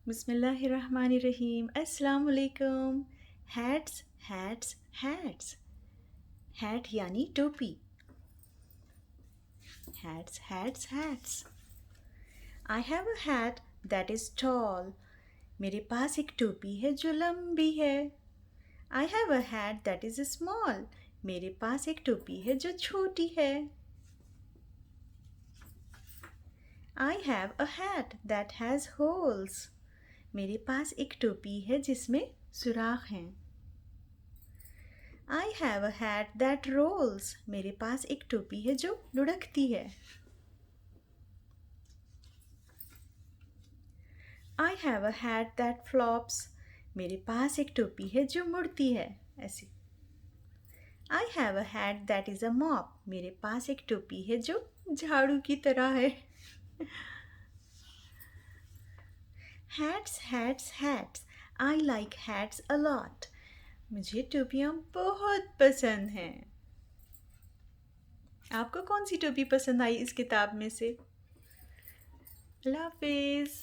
बिस्मिल्लाहिर्रहमानिर्रहीम अस्सलाम वालेकुम। Hats hats hats. हैट यानी टोपी। Hats hats hats. I have a hat that is tall. मेरे पास एक टोपी है जो लंबी है। I have a hat that is small. मेरे पास एक टोपी है जो छोटी है। I have a hat that has holes. मेरे पास एक टोपी है जिसमें सुराख हैं। I have a hat that rolls. मेरे पास एक टोपी है जो लुढ़कती है। I have a hat that flops. मेरे पास एक टोपी है जो मुड़ती है ऐसी। आई have a hat that is a mop. मेरे पास एक टोपी है जो झाड़ू की तरह है। Hats hats hats. I like hats a lot. मुझे टोपियाँ बहुत पसंद हैं। आपको कौन सी टोपी पसंद आई इस किताब में से? अल्लाह हाफिज़।